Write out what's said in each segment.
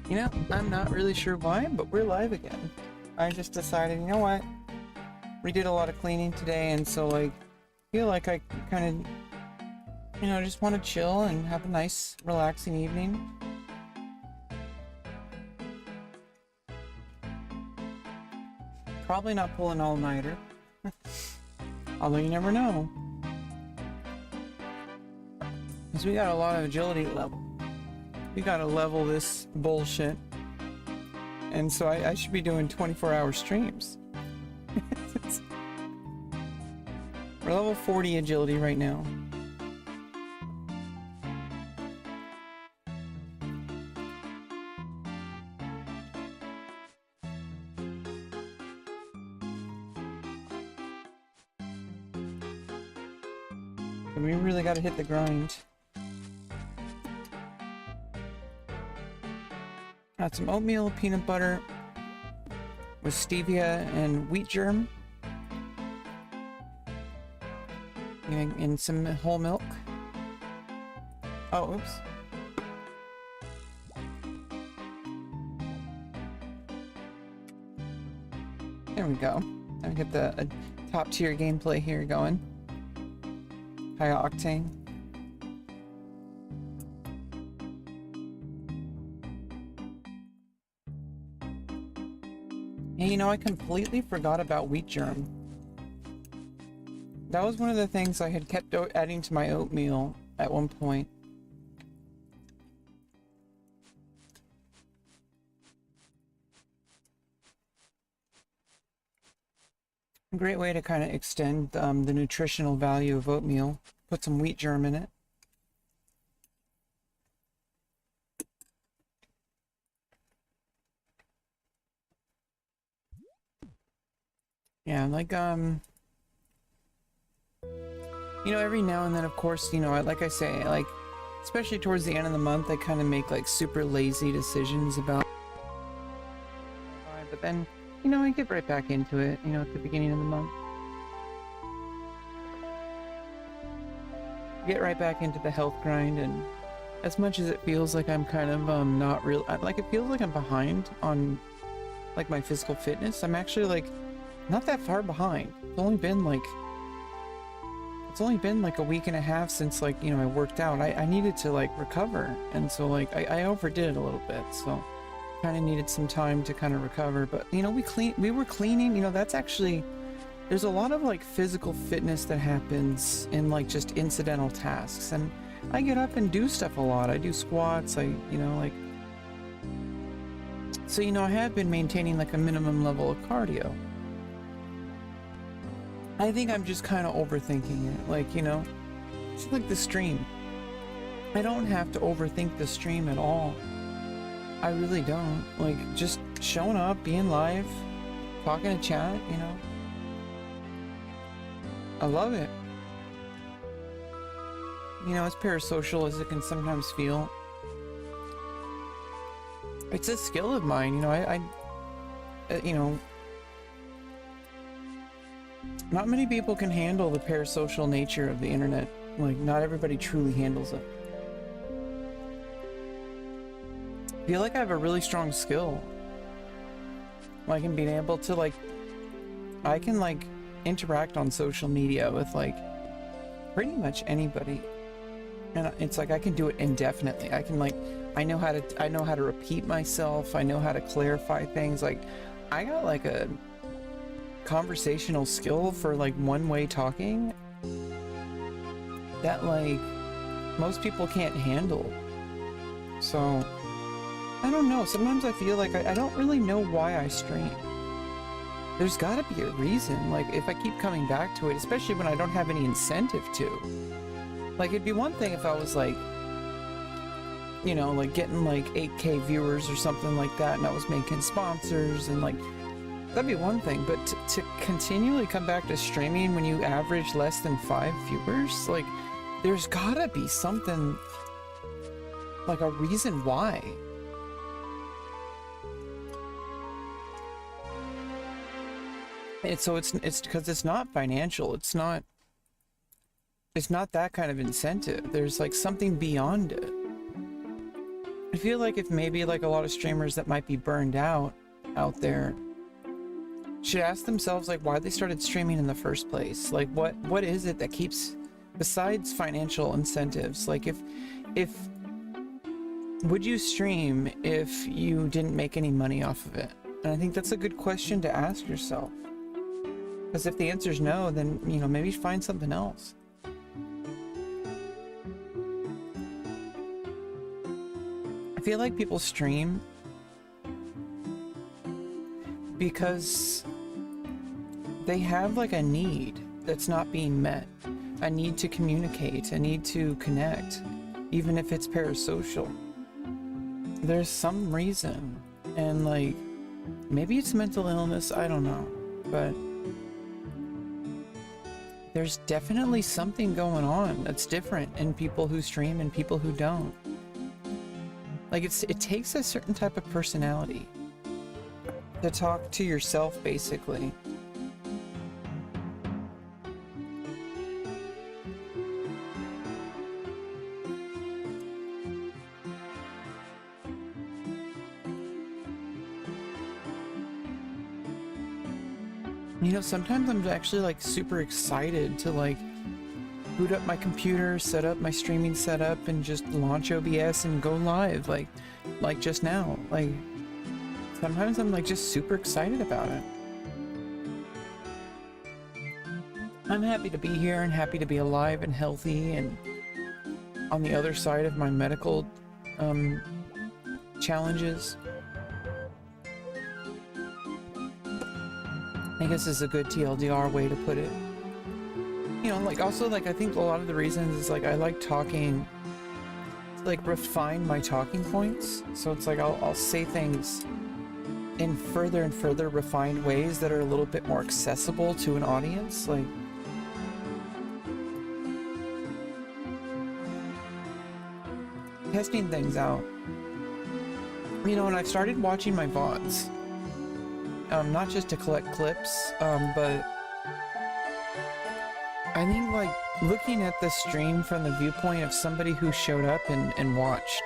You know, I'm not really sure why, but we're live again. I just decided, you know what? We did a lot of cleaning today, and so like, feel like I kind of, you know, just want to chill and have a nice, relaxing evening. Probably not pull an all-nighter. Although you never know. Because we got a lot of agility level. We gotta level this bullshit. And so I should be doing 24-hour streams. We're level 40 agility right now. And we really gotta hit the grind. Got some oatmeal, peanut butter with stevia and wheat germ. And some whole milk. Oh, oops. There we go. Now we get the top tier gameplay here going. High octane. Hey, you know, I completely forgot about wheat germ. That was one of the things I had kept adding to my oatmeal at one point. A great way to kind of extend the nutritional value of oatmeal. Put some wheat germ in it. Yeah, like, you know, every now and then, of course, you know, like I say, like, especially towards the end of the month, I kind of make, like, super lazy decisions about... But then, you know, I get right back into it, you know, at the beginning of the month. Get right back into the health grind, and as much as it feels like I'm kind of, not real... Like, it feels like I'm behind on, like, my physical fitness. I'm actually, like, not that far behind. It's only been like a week and a half since, like, you know, I worked out. I needed to, like, recover, and so, like, I overdid it a little bit, so kind of needed some time to kind of recover. But, you know, we were cleaning, you know, that's actually, there's a lot of, like, physical fitness that happens in, like, just incidental tasks, and I get up and do stuff a lot. I do squats, you know, like, so, you know, I have been maintaining, like, a minimum level of cardio. I think I'm just kind of overthinking it, like, you know, it's like the stream. I don't have to overthink the stream at all. I really don't. Like, just showing up, being live, talking to chat, you know. I love it. You know, as parasocial as it can sometimes feel, it's a skill of mine, you know. You know, not many people can handle the parasocial nature of the internet. Like, not everybody truly handles it. I feel like I have a really strong skill. Like, in being able to, like, I can, like, interact on social media with, like, pretty much anybody. And it's like, I can do it indefinitely. I can, like, I know how to repeat myself. I know how to clarify things. Like, I got, like, a conversational skill for, like, one-way talking that, like, most people can't handle. So I don't know, sometimes I feel like I don't really know why I stream. There's gotta be a reason. Like, if I keep coming back to it, especially when I don't have any incentive to, like, it'd be one thing if I was, like, you know, like, getting, like, 8K viewers or something like that, and I was making sponsors, and, like, that'd be one thing, but to continually come back to streaming when you average less than 5 viewers, like, there's gotta be something, like, a reason why. So it's because it's not financial. It's not that kind of incentive. There's, like, something beyond it. I feel like if maybe like a lot of streamers that might be burned out there should ask themselves like why they started streaming in the first place. Like what is it that keeps, besides financial incentives, like if would you stream if you didn't make any money off of it? And I think that's a good question to ask yourself. Because if the answer is no, then, you know, maybe find something else. I feel like people stream because they have like a need that's not being met. A need to communicate, a need to connect, even if it's parasocial. There's some reason, and like maybe it's mental illness, I don't know, but there's definitely something going on that's different in people who stream and people who don't. Like it takes a certain type of personality to talk to yourself, basically. You know, sometimes I'm actually like super excited to like boot up my computer, set up my streaming setup, and just launch OBS and go live like just now. Like sometimes I'm like just super excited about it. I'm happy to be here and happy to be alive and healthy and on the other side of my medical challenges. I guess is a good TLDR way to put it. You know, like also like I think a lot of the reasons is like I like talking, like refine my talking points. So it's like I'll say things in further and further refined ways that are a little bit more accessible to an audience. Like testing things out. You know, and I've started watching my VODs. Not just to collect clips, but I think like looking at the stream from the viewpoint of somebody who showed up and watched.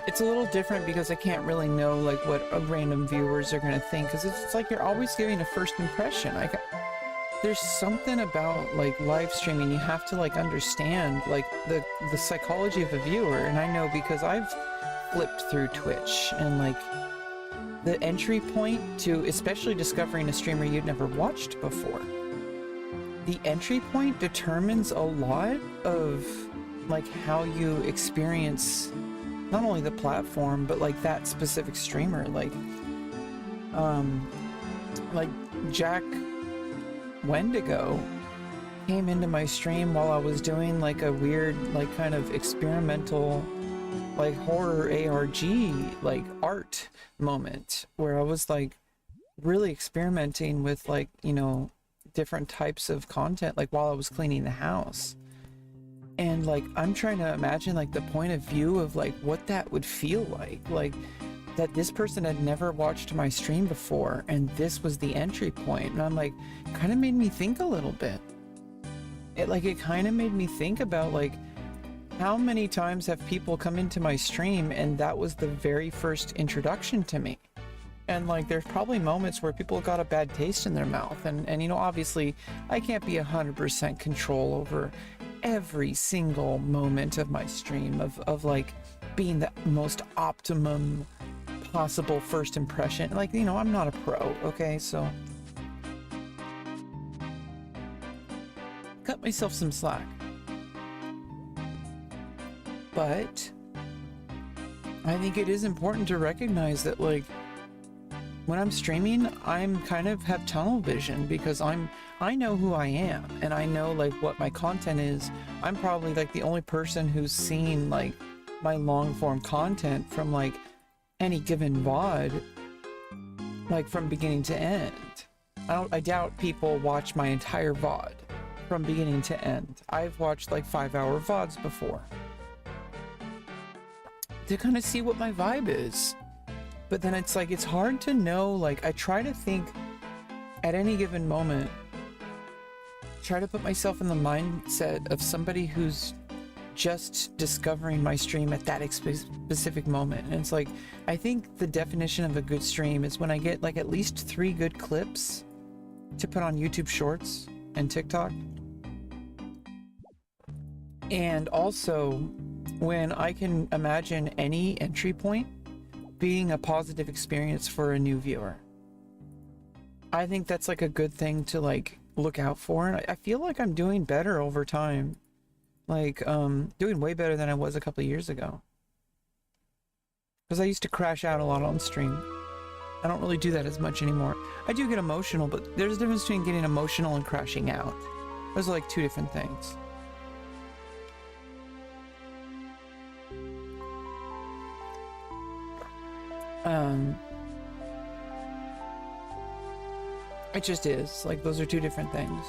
It's a little different because I can't really know like what random viewers are gonna think, because it's like you're always giving a first impression. There's something about like live streaming, you have to like understand like the psychology of a viewer, and I know because I've flipped through Twitch and like the entry point to especially discovering a streamer you'd never watched before. The entry point determines a lot of like how you experience not only the platform but like that specific streamer. Like Jack Wendigo came into my stream while I was doing like a weird like kind of experimental like horror ARG like art moment where I was like really experimenting with like, you know, different types of content like while I was cleaning the house. And like I'm trying to imagine like the point of view of like what that would feel like that this person had never watched my stream before and this was the entry point. And I'm like, kind of made me think a little bit. It kind of made me think about like how many times have people come into my stream and that was the very first introduction to me? And like there's probably moments where people got a bad taste in their mouth, and you know, obviously I can't be 100% control over every single moment of my stream of like being the most optimum possible first impression. Like, you know, I'm not a pro, okay? So cut myself some slack. But I think it is important to recognize that like when I'm streaming, I'm kind of have tunnel vision because I know who I am and I know like what my content is. I'm probably like the only person who's seen like my long form content from like any given VOD, like from beginning to end. I doubt people watch my entire VOD from beginning to end. I've watched like 5-hour VODs before to kind of see what my vibe is. But then it's like, it's hard to know, like I try to think at any given moment, try to put myself in the mindset of somebody who's just discovering my stream at that specific moment. And it's like, I think the definition of a good stream is when I get like at least 3 good clips to put on YouTube Shorts and TikTok. And also when I can imagine any entry point being a positive experience for a new viewer. I think that's like a good thing to like look out for. And I feel like I'm doing better over time. Like, doing way better than I was a couple of years ago. Because I used to crash out a lot on stream. I don't really do that as much anymore. I do get emotional, but there's a difference between getting emotional and crashing out. Those are like 2 different things. It just is. Like, those are 2 different things.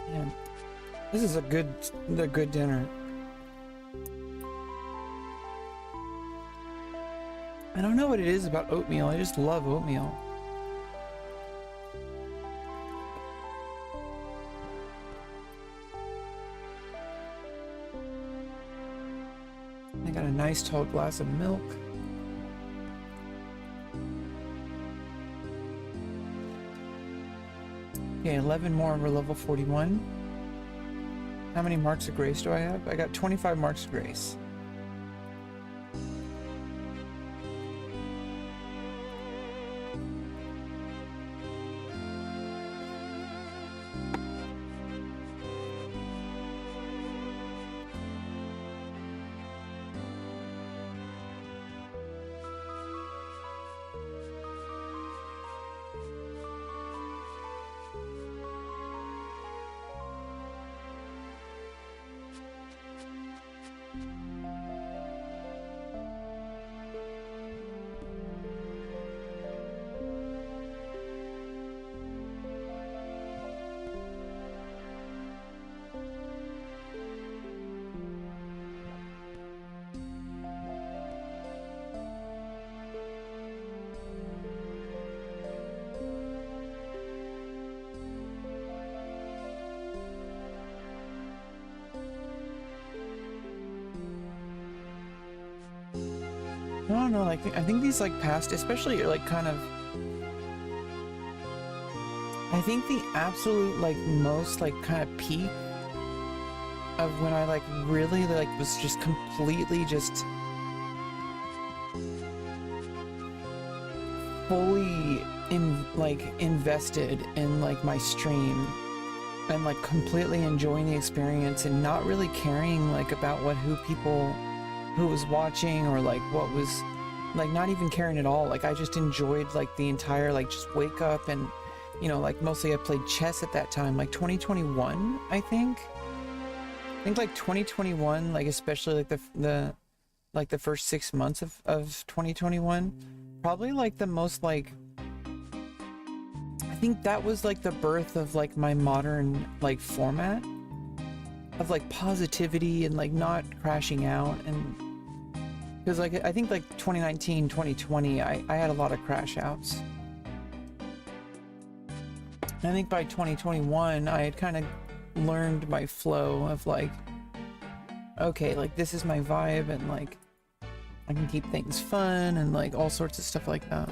Man, this is a good dinner. I don't know what it is about oatmeal. I just love oatmeal. I got a nice tall glass of milk. Okay, 11 more, we're level 41. How many marks of grace do I have? I got 25 marks of grace. I don't know, like, I think these, like, past, especially, like, kind of... I think the absolute, like, most, like, kind of peak of when I, like, really, like, was just completely just... fully, invested in, like, my stream. And, like, completely enjoying the experience and not really caring, like, about who was watching or like what was, like, not even caring at all. Like, I just enjoyed like the entire, like, just wake up and, you know, like, mostly I played chess at that time, like 2021, I think like 2021, like, especially like the first 6 months of 2021, probably like the most, like, I think that was like the birth of like my modern, like, format of like positivity and like not crashing out. And because, like, I think like 2019, 2020, I had a lot of crash outs. And I think by 2021, I had kind of learned my flow of like, okay, like, this is my vibe, and like, I can keep things fun and like all sorts of stuff like that.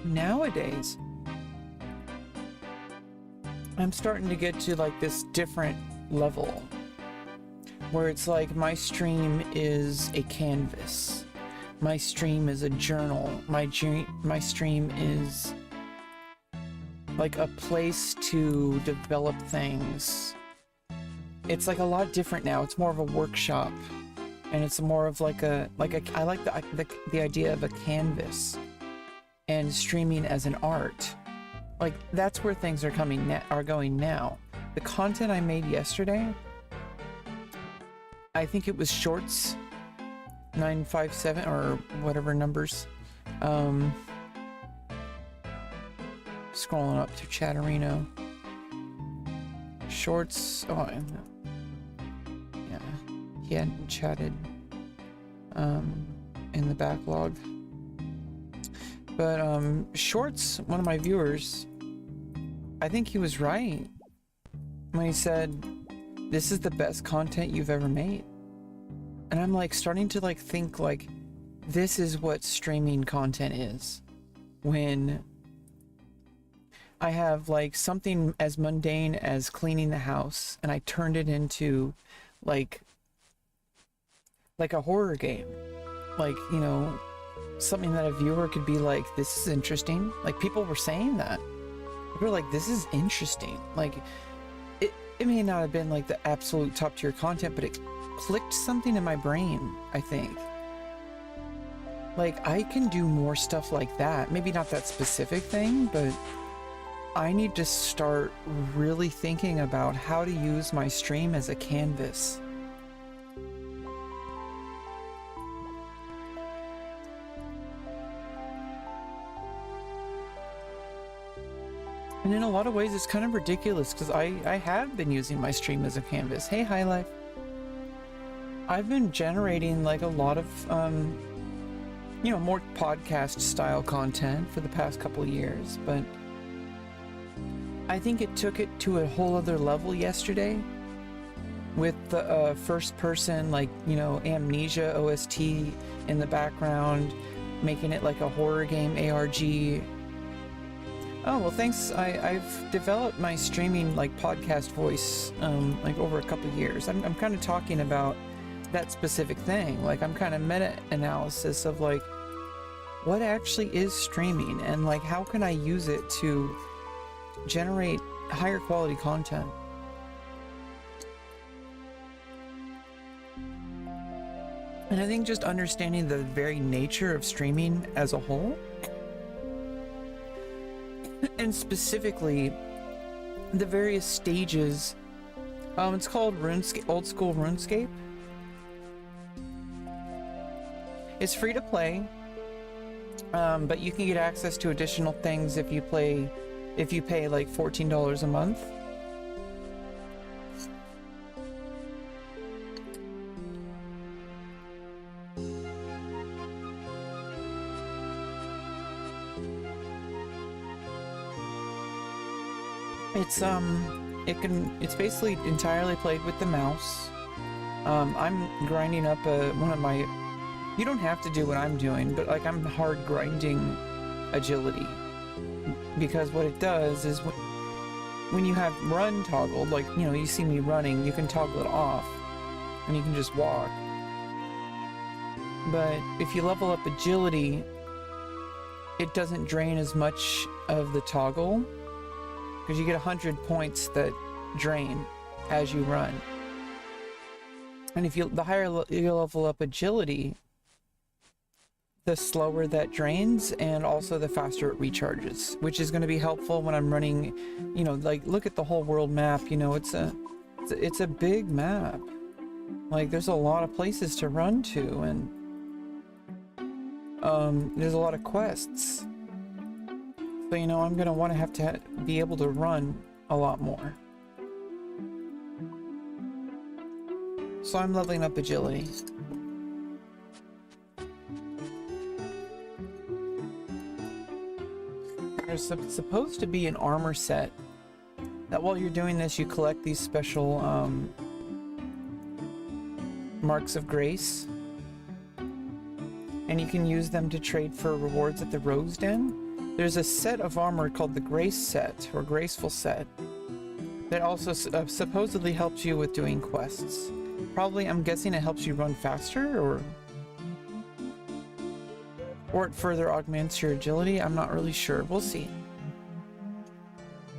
Nowadays, I'm starting to get to like this different level where it's like my stream is a canvas, my stream is a journal, my stream is like a place to develop things. It's like a lot different now. It's more of a workshop, and it's more of like I like the idea of a canvas and streaming as an art. Like, that's where things are going now. The content I made yesterday, I think it was shorts 957 or whatever numbers. Scrolling up to Chatterino. Shorts. Oh, yeah. He hadn't chatted. in the backlog. But Shorts, one of my viewers, I think he was right when he said, this is the best content you've ever made. And I'm like starting to like think like this is what streaming content is. When I have like something as mundane as cleaning the house and I turned it into like a horror game. Like, you know, something that a viewer could be like, this is interesting. Like people were saying that. People were like, this is interesting. Like it may not have been like the absolute top tier content, but it clicked something in my brain, I think. Like I can do more stuff like that. Maybe not that specific thing, but I need to start really thinking about how to use my stream as a canvas. And in a lot of ways, it's kind of ridiculous because I have been using my stream as a canvas. Hey, High Life. I've been generating like a lot of, you know, more podcast style content for the past couple of years, but I think it took it to a whole other level yesterday with the first person, like, you know, Amnesia OST in the background, making it like a horror game ARG. Oh, well, thanks. I've developed my streaming like podcast voice like over a couple of years. I'm kind of talking about that specific thing. Like I'm kind of meta-analysis of like what actually is streaming and like how can I use it to generate higher quality content. And I think just understanding the very nature of streaming as a whole, and specifically the various stages. It's called RuneScape, Old School Runescape. It's free to play, but you can get access to additional things if you pay like $14 a month. It's basically entirely played with the mouse. I'm grinding up one of my, you don't have to do what I'm doing, but like I'm hard grinding agility, because what it does is when you have run toggled, like, you know, you see me running, you can toggle it off and you can just walk. But if you level up agility, it doesn't drain as much of the toggle, because you get 100 points that drain as you run. And if the higher you level up agility, the slower that drains and also the faster it recharges, which is going to be helpful when I'm running, you know, like look at the whole world map, you know, it's a big map. Like there's a lot of places to run to, and there's a lot of quests. So, you know, I'm going to want to have to be able to run a lot more. So I'm leveling up agility. There's supposed to be an armor set that while you're doing this, you collect these special marks of grace. And you can use them to trade for rewards at the Rose Den. There's a set of armor called the Grace Set, or Graceful Set, that also supposedly helps you with doing quests. Probably, I'm guessing it helps you run faster, or it further augments your agility. I'm not really sure. We'll see.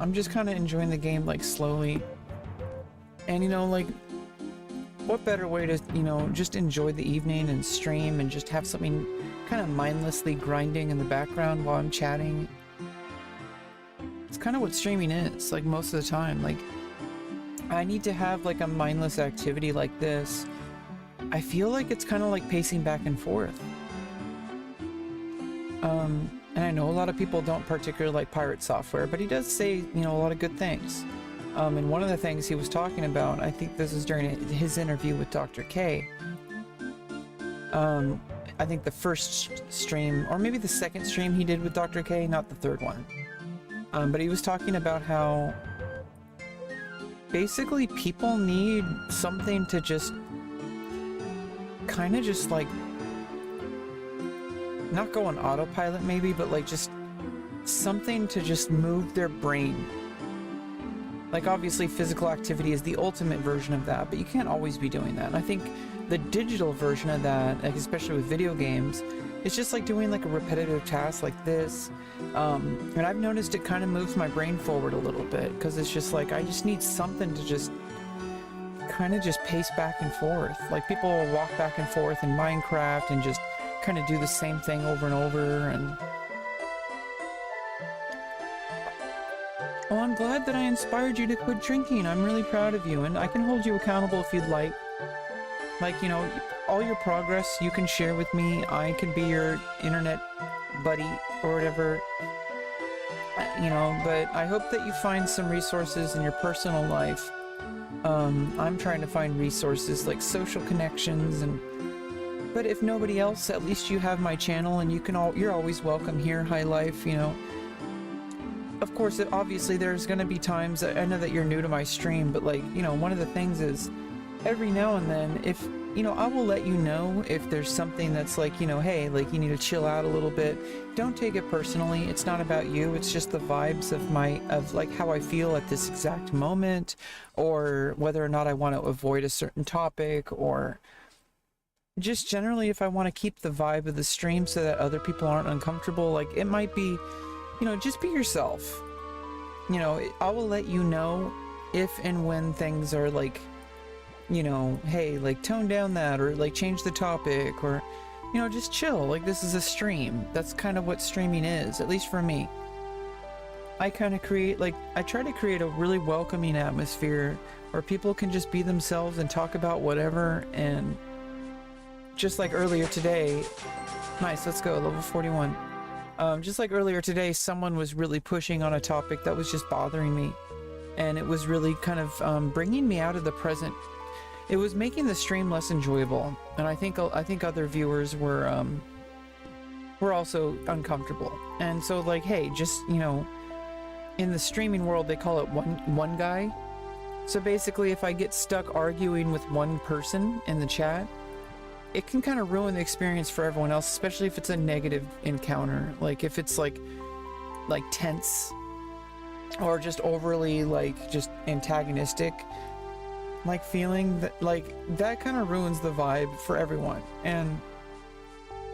I'm just kind of enjoying the game, like, slowly. And, you know, like, what better way to, you know, just enjoy the evening and stream and just have something kind of mindlessly grinding in the background while I'm chatting. It's kind of what streaming is, like, most of the time. Like, I need to have, like, a mindless activity like this. I feel like it's kind of like pacing back and forth. And I know a lot of people don't particularly like pirate software, but he does say, you know, a lot of good things. And one of the things he was talking about, I think this is during his interview with Dr. K, I think the first stream, or maybe the second stream he did with Dr. K, not the third one. But he was talking about how basically people need something to just kind of just like not go on autopilot maybe, but like just something to just move their brain. Like obviously physical activity is the ultimate version of that, but you can't always be doing that. And I think the digital version of that, like especially with video games, it's just like doing like a repetitive task like this. And I've noticed it kind of moves my brain forward a little bit, because it's just like I just need something to just kind of just pace back and forth. Like people will walk back and forth in Minecraft and just kind of do the same thing over and over. And well, I'm glad that I inspired you to quit drinking. I'm really proud of you, and I can hold you accountable if you'd like. Like, you know, all your progress you can share with me. I can be your internet buddy or whatever, you know, but I hope that you find some resources in your personal life. I'm trying to find resources like social connections, but if nobody else, at least you have my channel, and you're always welcome here, High Life, you know. Of course, obviously there's going to be times, I know that you're new to my stream, but like, you know, one of the things is every now and then, if, you know, I will let you know if there's something that's like, you know, hey, like you need to chill out a little bit. Don't take it personally. It's not about you. It's just the vibes of like how I feel at this exact moment, or whether or not I want to avoid a certain topic, or just generally if I want to keep the vibe of the stream so that other people aren't uncomfortable. Like it might be, you know, just be yourself. You know, I will let you know if and when things are like, you know, hey, like tone down that, or like change the topic, or, you know, just chill. Like this is a stream. That's kind of what streaming is, at least for me. I kind of create, like, I try to create a really welcoming atmosphere where people can just be themselves and talk about whatever. And just like earlier today, nice, let's go, level 41. Just like earlier today, someone was really pushing on a topic that was just bothering me, and it was really kind of bringing me out of the present. It was making the stream less enjoyable, and I think other viewers were also uncomfortable. And so, like, hey, just, you know, in the streaming world they call it one guy. So basically, if I get stuck arguing with one person in the chat, it can kind of ruin the experience for everyone else, especially if it's a negative encounter. Like if it's like tense, or just overly like just antagonistic, like feeling that, like that kind of ruins the vibe for everyone. And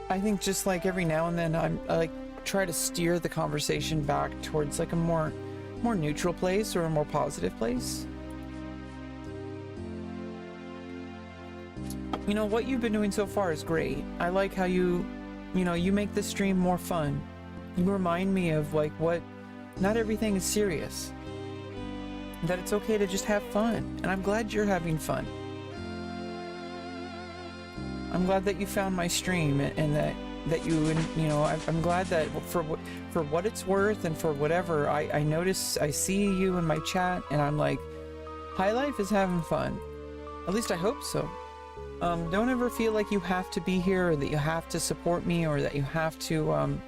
I think just like every now and then I like try to steer the conversation back towards like a more neutral place, or a more positive place. You know, what you've been doing so far is great. I like how you know, you make the stream more fun. You remind me of like what, not everything is serious. That it's okay to just have fun. And I'm glad you're having fun. I'm glad that you found my stream, and that you know, I'm glad that for what it's worth, and for whatever, I notice, I see you in my chat, and I'm like, High Life is having fun. At least I hope so. Don't ever feel like you have to be here, or that you have to support me, or that you have to,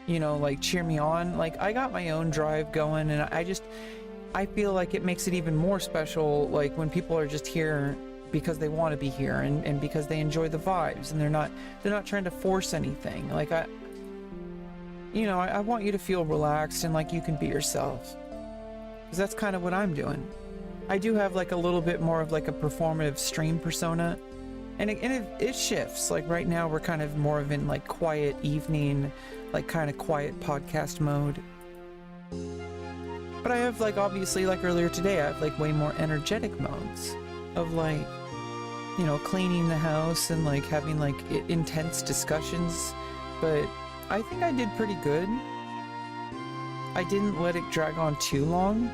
you know, like cheer me on. Like I got my own drive going, and I feel like it makes it even more special, like when people are just here because they want to be here, and because they enjoy the vibes, and they're not trying to force anything. Like I want you to feel relaxed and like you can be yourself, because that's kind of what I'm doing. I do have like a little bit more of like a performative stream persona, and it shifts. Like right now we're kind of more of in like quiet evening, like kind of quiet podcast mode. But I have like, obviously, like earlier today, I have like way more energetic modes of like, you know, cleaning the house and like having like intense discussions. But I think I did pretty good. I didn't let it drag on too long.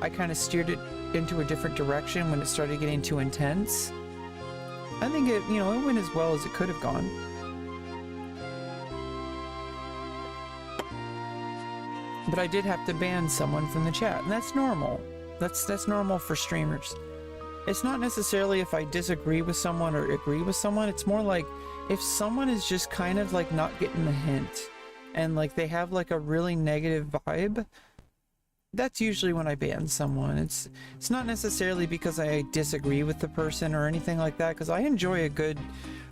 I kind of steered it into a different direction when it started getting too intense. I think it, you know, it went as well as it could have gone. But I did have to ban someone from the chat, and that's normal. That's normal for streamers. it's not necessarily if I disagree with someone or agree with someone. It's more like if someone is just kind of like not getting the hint and like they have like a really negative vibe, that's usually when I ban someone. It's not necessarily because I disagree with the person or anything like that, because I enjoy a good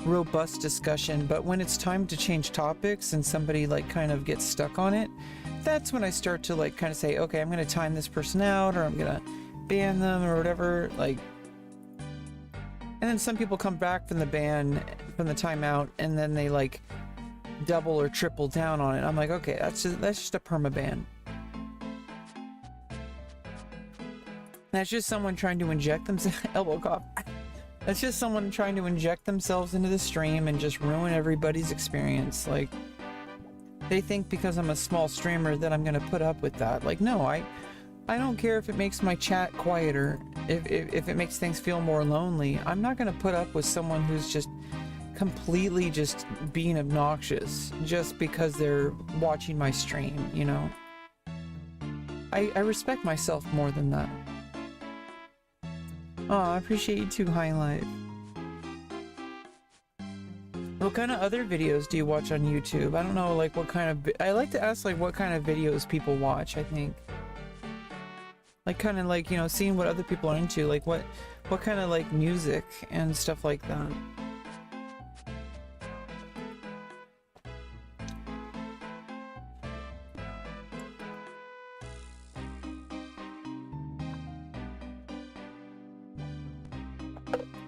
robust discussion, but when it's time to change topics and somebody like kind of gets stuck on it, that's when I start to like kind of say, okay, I'm going to time this person out, or I'm going to ban them or whatever, like. And then some people come back from the ban, from the timeout, and then they like double or triple down on it. I'm like, okay, that's just a perma ban. That's just someone trying to inject themselves. Elbow cough. That's just someone trying to inject themselves into the stream and just ruin everybody's experience. Like, they think because I'm a small streamer that I'm gonna put up with that. Like, no, I don't care if it makes my chat quieter, if it makes things feel more lonely. I'm not gonna put up with someone who's just completely just being obnoxious just because they're watching my stream, you know? I respect myself more than that. Oh, I appreciate you too, High Life. What kind of other videos do you watch on YouTube? I don't know, like what kind of... I like to ask like what kind of videos people watch, I think. Like kind of like, you know, seeing what other people are into, like what kind of like music and stuff like that.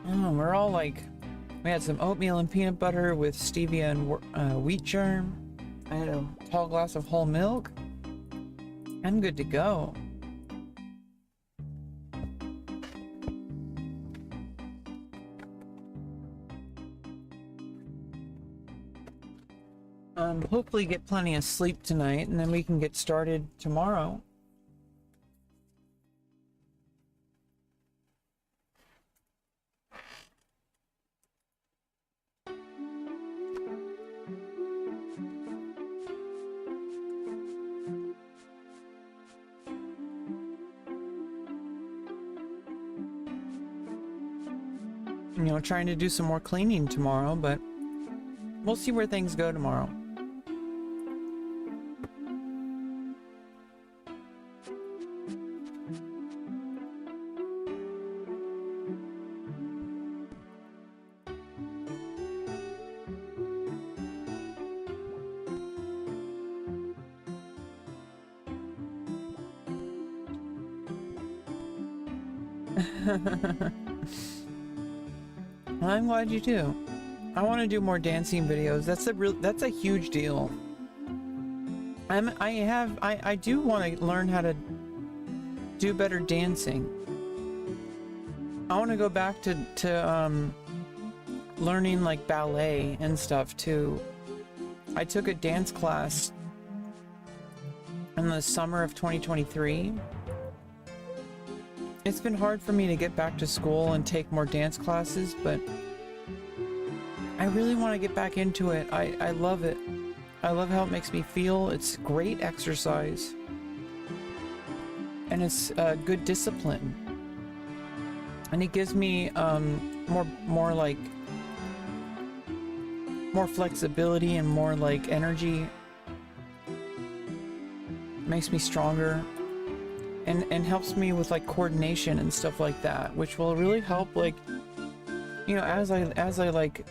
Oh, we're all like, we had some oatmeal and peanut butter with stevia and wheat germ. I had a tall glass of whole milk. I'm good to go. Hopefully get plenty of sleep tonight, and then we can get started tomorrow. You know, trying to do some more cleaning tomorrow, but we'll see where things go tomorrow. I'm glad you do. I want to do more dancing videos. That's a huge deal. I do want to learn how to do better dancing. I want to go back to learning like ballet and stuff too. I took a dance class in the summer of 2023. It's been hard for me to get back to school and take more dance classes, but I really want to get back into it. I love it. I love how it makes me feel. It's great exercise. And it's good discipline. And it gives me more flexibility and more like energy. Makes me stronger. And helps me with like coordination and stuff like that, which will really help, like, you know, as I like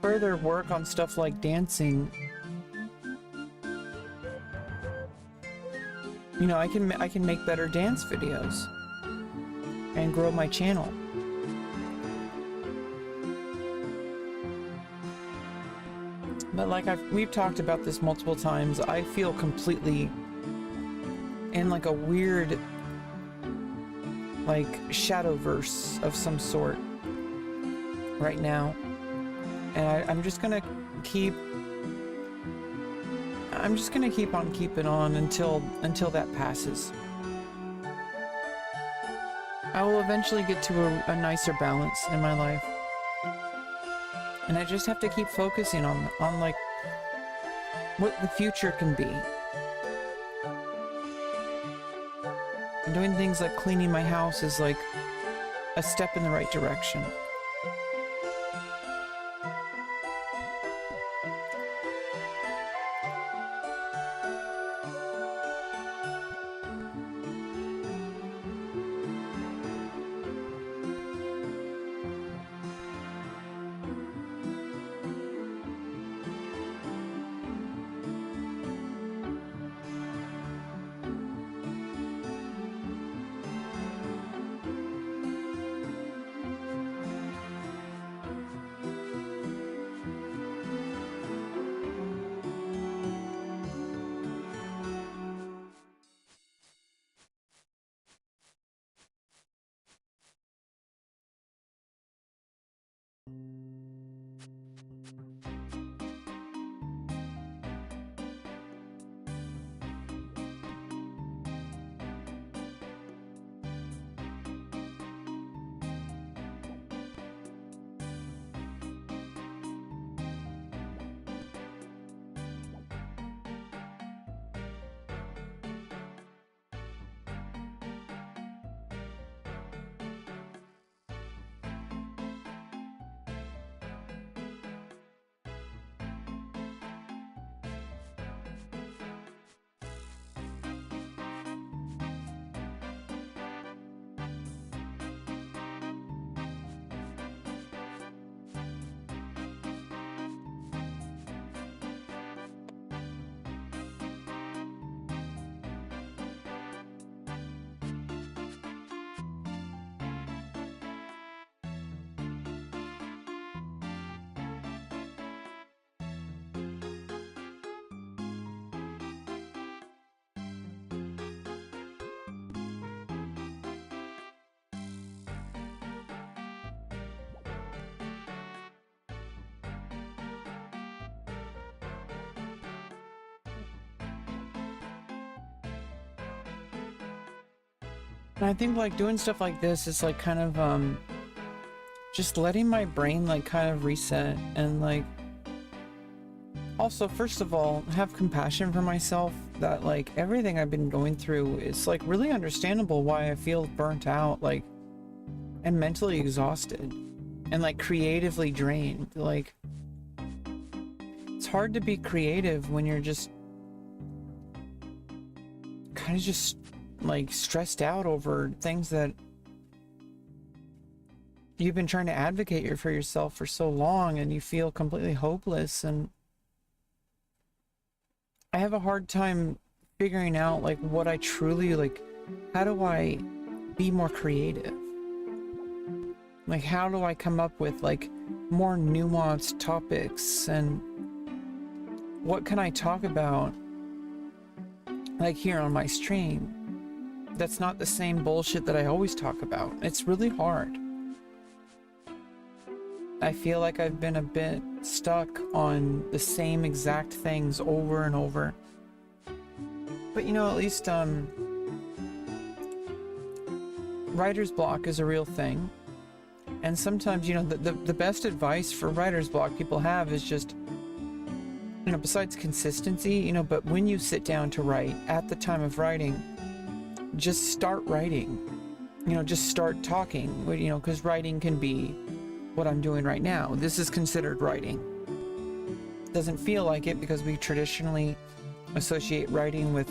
further work on stuff like dancing. You know, I can make better dance videos and grow my channel. But like we've talked about this multiple times, I feel completely in like a weird like shadowverse of some sort right now, and I'm just gonna keep on keeping on until that passes. I will eventually get to a nicer balance in my life, and I just have to keep focusing on like what the future can be. Doing things like cleaning my house is like a step in the right direction. And I think like doing stuff like this is like kind of just letting my brain like kind of reset, and like also, first of all, have compassion for myself, that like everything I've been going through is like really understandable why I feel burnt out, like, and mentally exhausted and like creatively drained. Like, it's hard to be creative when you're just kind of just like stressed out over things that you've been trying to advocate for yourself for so long, and you feel completely hopeless. And I have a hard time figuring out like what I truly like. How do I be more creative? Like, how do I come up with like more nuanced topics, and what can I talk about like here on my stream that's not the same bullshit that I always talk about? It's really hard. I feel like I've been a bit stuck on the same exact things over and over. But you know, at least writer's block is a real thing. And sometimes, you know, the best advice for writer's block people have is just, you know, besides consistency, you know, but when you sit down to write, at the time of writing, just start writing. You know, just start talking, you know, because writing can be what I'm doing right now. This is considered writing. Doesn't feel like it because we traditionally associate writing with,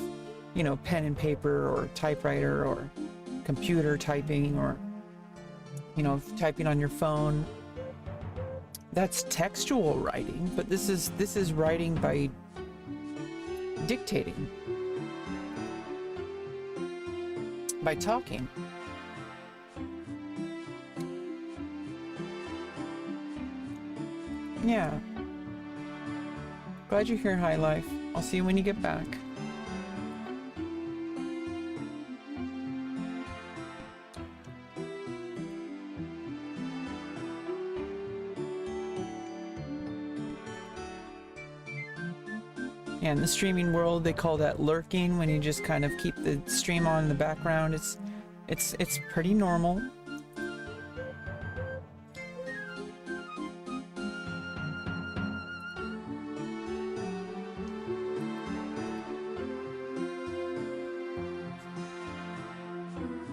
you know, pen and paper or typewriter or computer typing, or, you know, typing on your phone. That's textual writing, but this is writing by dictating, by talking. Yeah. Glad you're here, High Life. I'll see you when you get back. Yeah, in the streaming world, they call that lurking, when you just kind of keep the stream on in the background. It's pretty normal.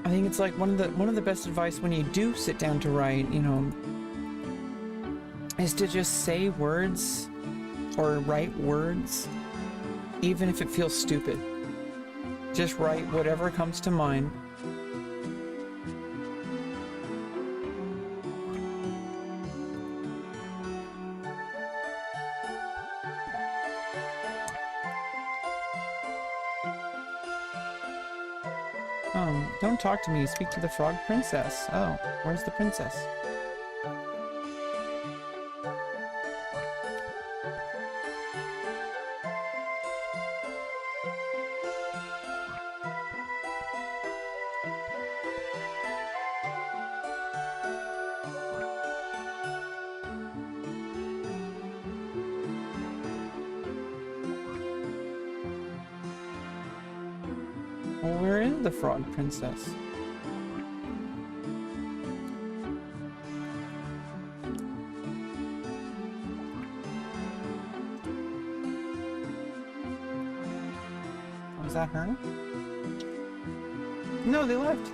I think it's like one of the best advice when you do sit down to write, you know, is to just say words or write words, even if it feels stupid. Just write whatever comes to mind. Oh, don't talk to me. Speak to the frog princess. Oh, where's the princess? Well, where is the frog princess? Was that her? No, they left.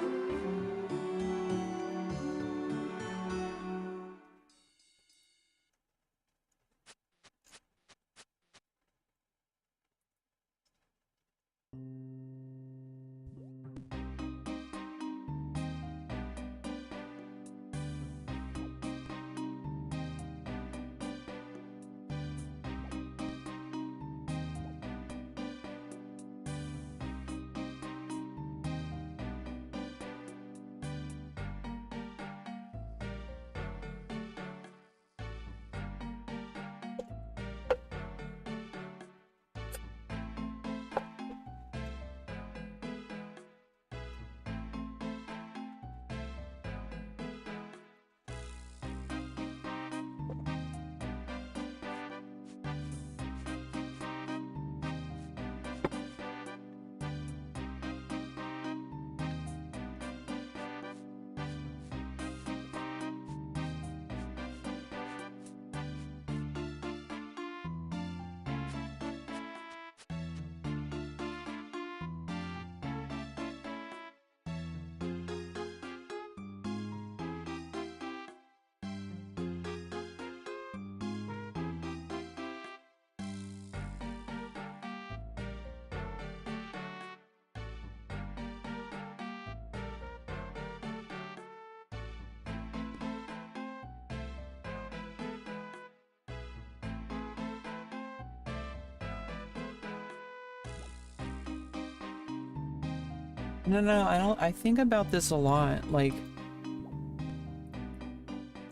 No, I don't. I think about this a lot. Like,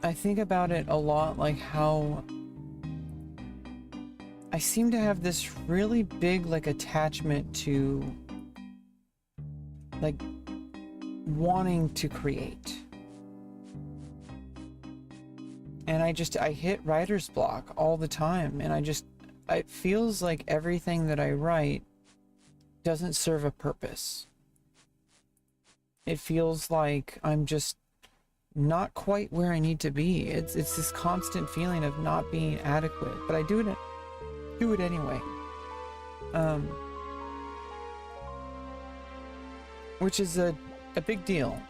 I think about it a lot, like how I seem to have this really big, like, attachment to, like, wanting to create. And I hit writer's block all the time. And it feels like everything that I write doesn't serve a purpose. It feels like I'm just not quite where I need to be. It's this constant feeling of not being adequate, but I do it anyway. Which is a big deal,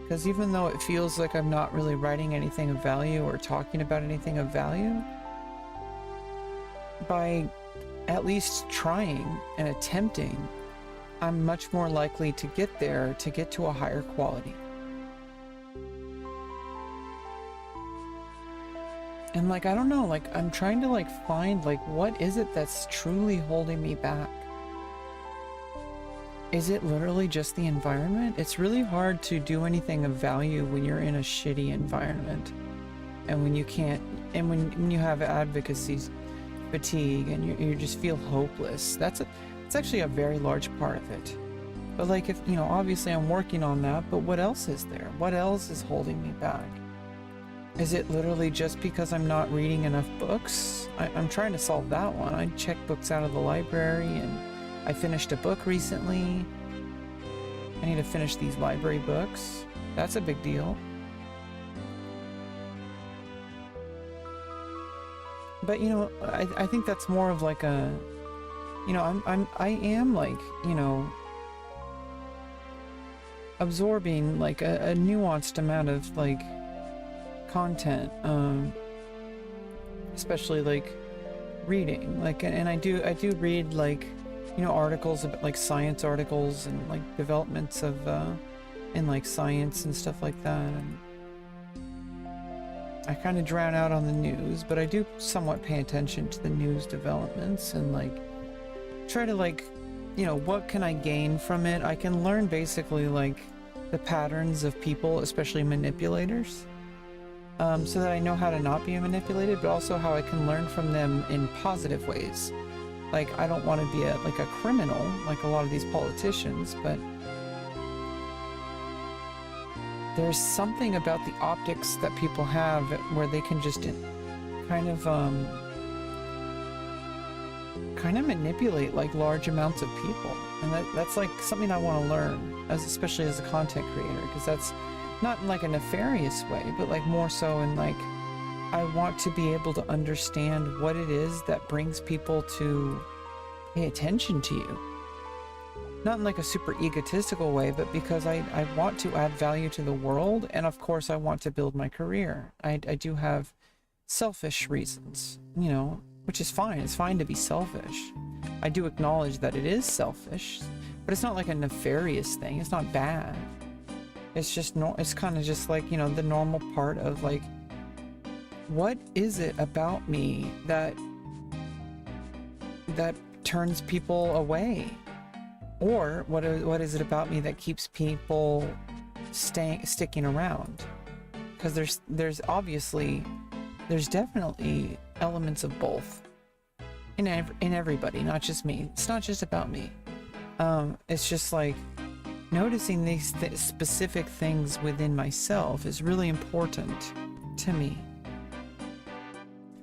because even though it feels like I'm not really writing anything of value or talking about anything of value, by at least trying and attempting, I'm much more likely to get there, to get to a higher quality. And like, I don't know, like, I'm trying to like find like, what is it that's truly holding me back? Is it literally just the environment? It's really hard to do anything of value when you're in a shitty environment. And when you can't, and when you have advocacy fatigue and you just feel hopeless. It's actually a very large part of it. But like, if, you know, obviously I'm working on that, but what else is there? What else is holding me back? Is it literally just because I'm not reading enough books? I'm trying to solve that one. I check books out of the library, and I finished a book recently. I need to finish these library books. That's a big deal. But, you know, I think that's more of like a, you know, I am like, you know, absorbing like a nuanced amount of like content, especially like reading, like, and I do read like, you know, articles about like science articles and like developments of in like science and stuff like that. And I kind of drown out on the news, but I do somewhat pay attention to the news developments and like try to like, you know, what can I gain from it? I can learn basically like the patterns of people, especially manipulators, so that I know how to not be manipulated, but also how I can learn from them in positive ways. Like, I don't want to be like a criminal, like a lot of these politicians, but there's something about the optics that people have where they can just kind of manipulate like large amounts of people, and that's like something I want to learn, especially as a content creator, because that's not in like a nefarious way, but like more so in like, I want to be able to understand what it is that brings people to pay attention to you. Not in like a super egotistical way, but because I want to add value to the world, and of course I want to build my career. I do have selfish reasons, you know, which is fine. It's fine to be selfish. I do acknowledge that it is selfish, but it's not like a nefarious thing. It's not bad. It's just it's kind of just like, you know, the normal part of like, what is it about me that turns people away? Or what is it about me that keeps people sticking around? Because there's definitely elements of both in everybody, not just me. It's not just about me. It's just like noticing these specific things within myself is really important to me,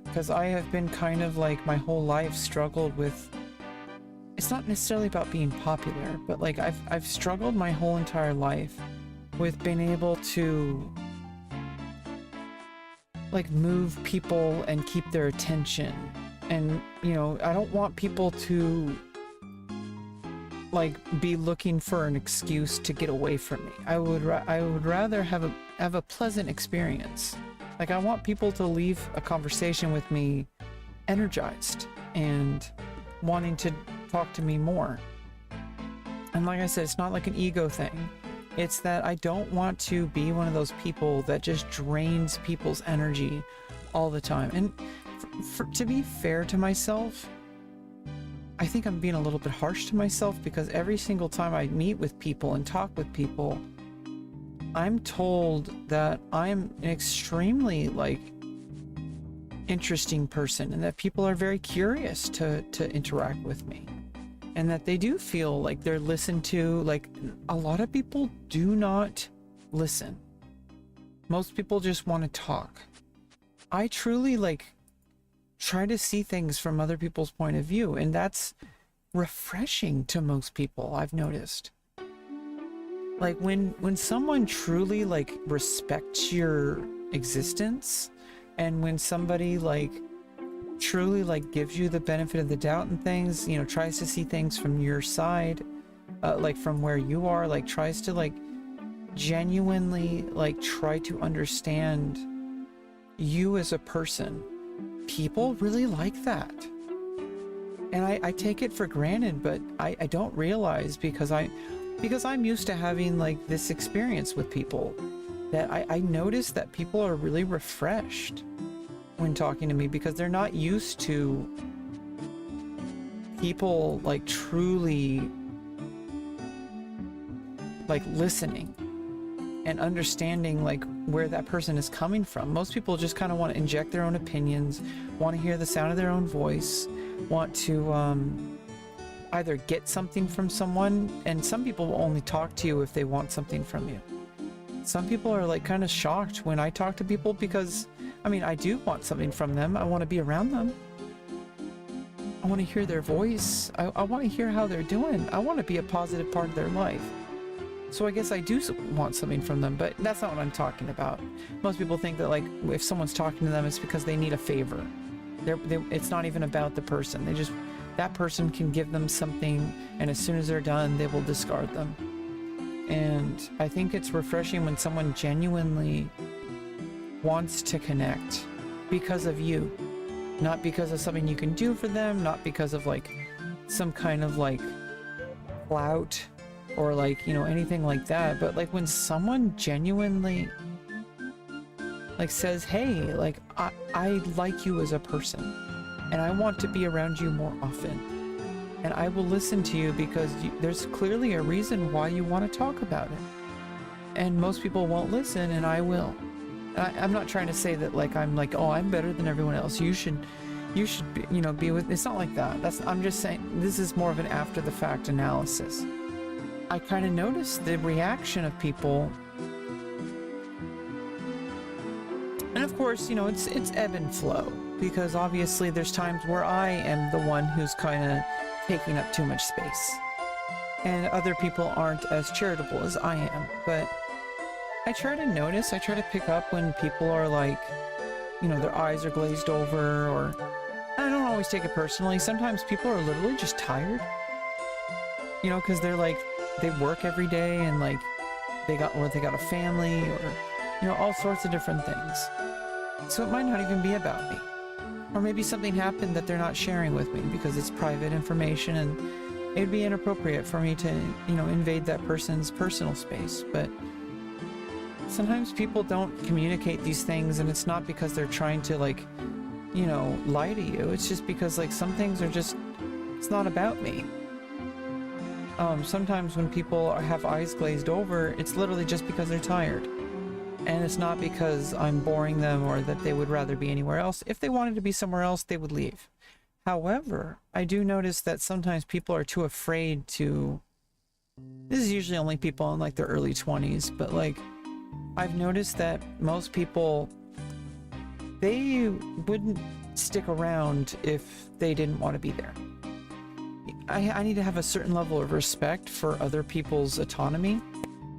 because I have been kind of like my whole life struggled with, it's not necessarily about being popular, but like I've struggled my whole entire life with being able to like move people and keep their attention. And, you know, I don't want people to like be looking for an excuse to get away from me. I would rather have a pleasant experience. Like, I want people to leave a conversation with me energized and wanting to talk to me more. And like I said, it's not like an ego thing. It's that I don't want to be one of those people that just drains people's energy all the time. And to be fair to myself, I think I'm being a little bit harsh to myself, because every single time I meet with people and talk with people, I'm told that I'm an extremely like interesting person, and that people are very curious to interact with me, and that they do feel like they're listened to. Like, a lot of people do not listen. Most people just want to talk. I truly like try to see things from other people's point of view, and that's refreshing to most people, I've noticed. Like, when someone truly like respects your existence, and when somebody like truly like gives you the benefit of the doubt and things, you know, tries to see things from your side, like from where you are, like tries to like genuinely like try to understand you as a person, people really like that. And I take it for granted, but I don't realize, because I'm used to having like this experience with people, that I notice that people are really refreshed when talking to me, because they're not used to people like truly like listening and understanding like where that person is coming from. Most people just kind of want to inject their own opinions, want to hear the sound of their own voice, want to either get something from someone, and some people will only talk to you if they want something from you. Some people are like kind of shocked when I talk to people, because I mean, I do want something from them. I want to be around them. I want to hear their voice. I want to hear how they're doing. I want to be a positive part of their life. So I guess I do want something from them, but that's not what I'm talking about. Most people think that like if someone's talking to them, it's because they need a favor. It's not even about the person. That person can give them something, and as soon as they're done, they will discard them. And I think it's refreshing when someone genuinely wants to connect because of you, not because of something you can do for them, not because of like some kind of like clout or like, you know, anything like that, but like when someone genuinely like says, hey, like I like you as a person and I want to be around you more often and I will listen to you because there's clearly a reason why you want to talk about it, and most people won't listen and I will. I'm not trying to say that like I'm like, oh, I'm better than everyone else, you should be, you know, be with, it's not like that. I'm just saying this is more of an after the fact analysis. I kind of noticed the reaction of people, and of course, you know, it's ebb and flow, because obviously there's times where I am the one who's kind of taking up too much space and other people aren't as charitable as I am. But I try to notice, I try to pick up when people are like, you know, their eyes are glazed over, or I don't always take it personally. Sometimes people are literally just tired, you know, because they're like, they work every day and like they got a family, or, you know, all sorts of different things. So it might not even be about me. Or maybe something happened that they're not sharing with me because it's private information and it'd be inappropriate for me to, you know, invade that person's personal space. But sometimes people don't communicate these things, and it's not because they're trying to like, you know, lie to you. It's just because like some things are just, it's not about me. Sometimes when people have eyes glazed over, it's literally just because they're tired. And it's not because I'm boring them or that they would rather be anywhere else. If they wanted to be somewhere else, they would leave. However, I do notice that sometimes people are too afraid to, this is usually only people in like their early 20s, but like I've noticed that most people, they wouldn't stick around if they didn't want to be there. I need to have a certain level of respect for other people's autonomy,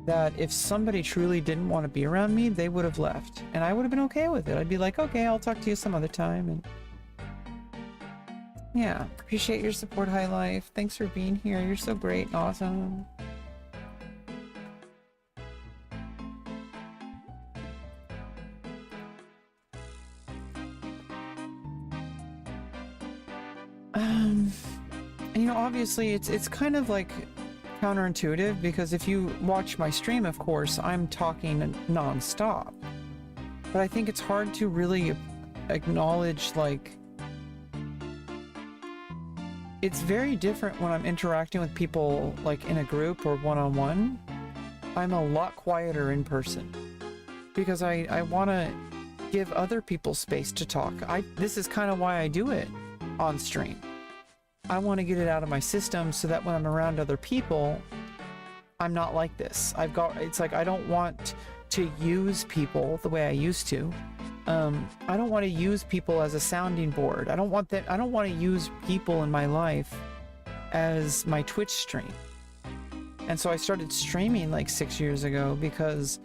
that if somebody truly didn't want to be around me, they would have left. And I would have been okay with it. I'd be like, okay, I'll talk to you some other time. And yeah, appreciate your support, High Life. Thanks for being here. You're so great and awesome. You know, obviously it's kind of like counterintuitive, because if you watch my stream, of course, I'm talking non-stop. But I think it's hard to really acknowledge, like, it's very different when I'm interacting with people like in a group or one-on-one. I'm a lot quieter in person because I want to give other people space to talk. This is kind of why I do it on stream. I want to get it out of my system so that when I'm around other people, I'm not like this. It's like, I don't want to use people the way I used to. I don't want to use people as a sounding board. I don't want to use people in my life as my Twitch stream. And so I started streaming like 6 years ago because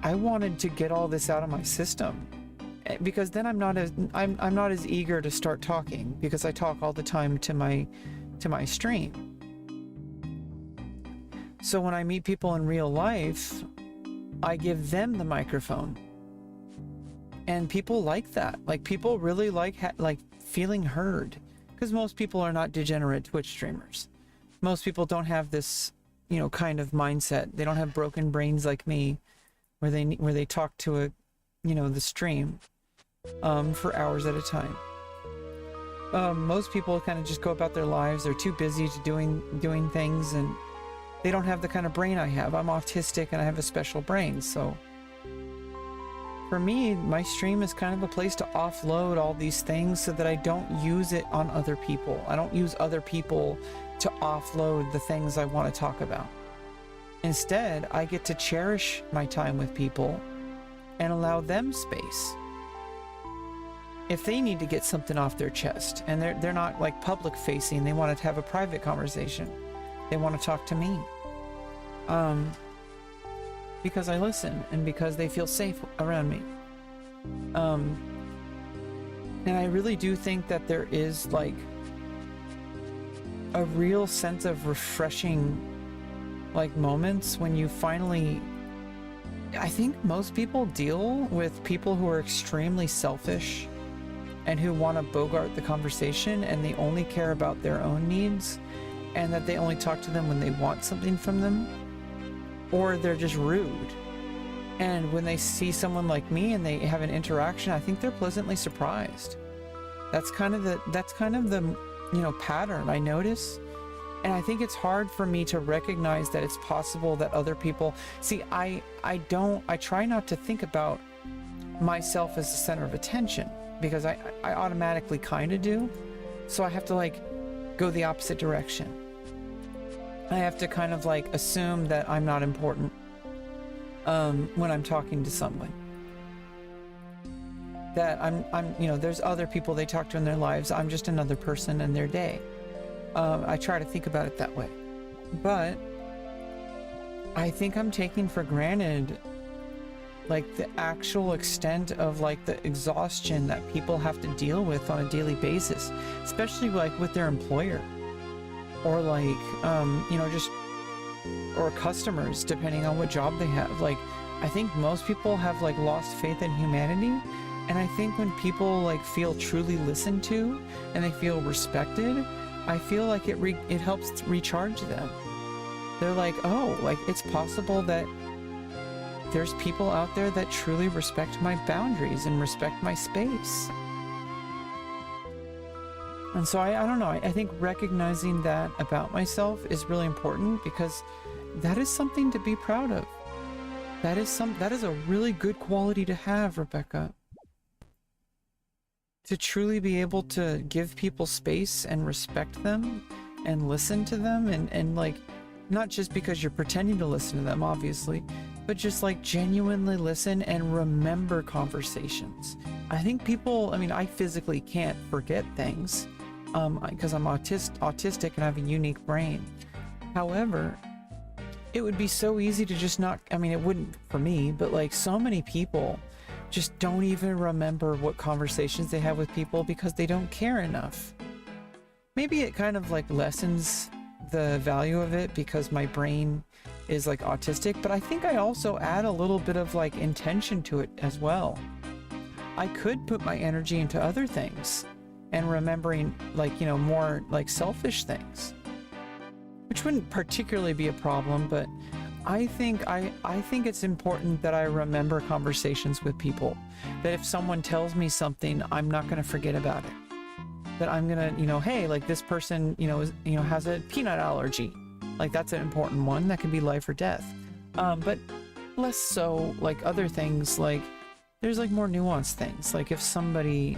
I wanted to get all this out of my system. Because then I'm not as eager to start talking, because I talk all the time to my stream. So when I meet people in real life, I give them the microphone, and people like that. Like, people really like feeling heard, because most people are not degenerate Twitch streamers. Most people don't have this, you know, kind of mindset. They don't have broken brains like me, where they talk to a, you know, the stream for hours at a time. Most people kind of just go about their lives. They're too busy to doing things, and they don't have the kind of brain I have. I'm autistic and I have a special brain. So for me, my stream is kind of a place to offload all these things so that I don't use it on other people. I don't use other people to offload the things I want to talk about. Instead, I get to cherish my time with people and allow them space. If they need to get something off their chest and they're not like public facing, they want to have a private conversation, they want to talk to me, because I listen and because they feel safe around me. And I really do think that there is like a real sense of refreshing like moments when you finally, I think most people deal with people who are extremely selfish and who want to bogart the conversation, and they only care about their own needs, and that they only talk to them when they want something from them, or they're just rude. And when they see someone like me and they have an interaction, I think they're pleasantly surprised. That's kind of the pattern I notice. And I think it's hard for me to recognize that it's possible that other people see. I try not to think about myself as the center of attention, because I automatically kind of do. So I have to like go the opposite direction. I have to kind of like assume that I'm not important when I'm talking to someone. That I'm there's other people they talk to in their lives. I'm just another person in their day. I try to think about it that way. But I think I'm taking for granted like the actual extent of like the exhaustion that people have to deal with on a daily basis, especially like with their employer, or like or customers, depending on what job they have. Like, I think most people have like lost faith in humanity, and I think when people like feel truly listened to and they feel respected, I feel like it helps recharge them. They're like, oh, like it's possible that there's people out there that truly respect my boundaries and respect my space. And so I don't know, I think recognizing that about myself is really important, because that is something to be proud of. That is a really good quality to have, Rebecca. To truly be able to give people space and respect them and listen to them, and like, not just because you're pretending to listen to them, obviously, but just like genuinely listen and remember conversations. I think people, I mean, I physically can't forget things because I'm autistic and I have a unique brain. However, it would be so easy to just not, I mean, it wouldn't for me, but like so many people just don't even remember what conversations they have with people because they don't care enough. Maybe it kind of like lessens the value of it because my brain is like autistic, but I think I also add a little bit of like intention to it as well. I could put my energy into other things and remembering like, more like selfish things, which wouldn't particularly be a problem, but I think it's important that I remember conversations with people, that if someone tells me something, I'm not going to forget about it. That I'm going to, hey, like this person, has a peanut allergy. Like that's an important one. That could be life or death. But less so like other things, like there's like more nuanced things. Like if somebody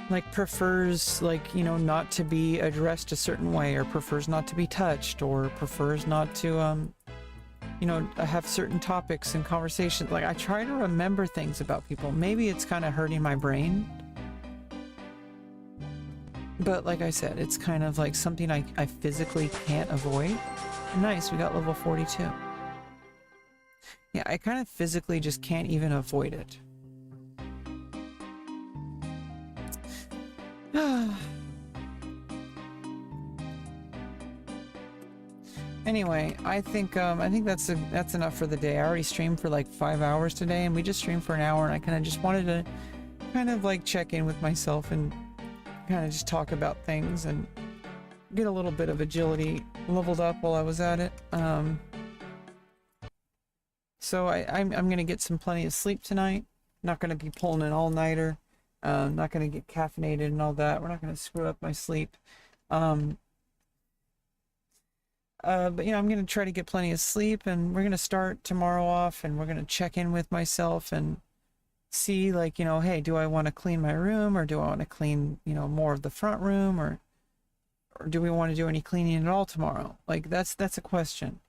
like prefers like, not to be addressed a certain way, or prefers not to be touched, or prefers not to, have certain topics and conversations. Like I try to remember things about people. Maybe it's kind of hurting my brain, but like I said, it's kind of like something I physically can't avoid. Nice, we got level 42. Yeah, I kind of physically just can't even avoid it. Anyway, I think that's enough for the day. I already streamed for like 5 hours today, and we just streamed for an hour, and I kind of just wanted to kind of like check in with myself and kind of just talk about things and get a little bit of agility leveled up while I was at it. So I'm gonna get some plenty of sleep tonight. Not gonna be pulling an all-nighter. Not gonna get caffeinated and all that. We're not gonna screw up my sleep. But I'm gonna try to get plenty of sleep, and we're gonna start tomorrow off, and we're gonna check in with myself and see, like, hey, do I want to clean my room, or do I want to clean, more of the front room, or do we want to do any cleaning at all tomorrow? Like that's a question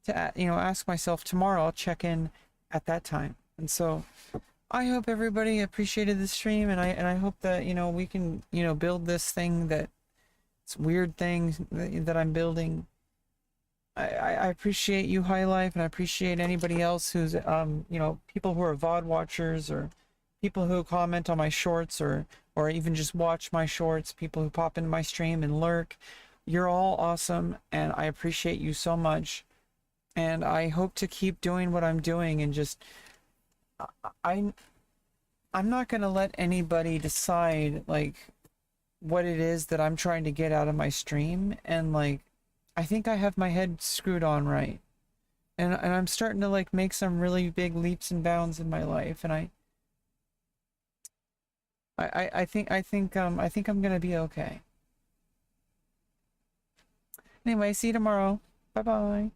to ask myself tomorrow. I'll check in at that time. And so I hope everybody appreciated the stream, and I hope that we can build this thing, that it's weird thing that I'm building. I appreciate you, High Life, and I appreciate anybody else who's people who are VOD watchers, or people who comment on my shorts, or even just watch my shorts, people who pop into my stream and lurk. you're all awesome, and I appreciate you so much. And I hope to keep doing what I'm doing, and just I I'm not gonna let anybody decide like what it is that I'm trying to get out of my stream. And like, I think I have my head screwed on right, and I'm starting to like make some really big leaps and bounds in my life, and I think I'm gonna be okay. Anyway, see you tomorrow. Bye bye.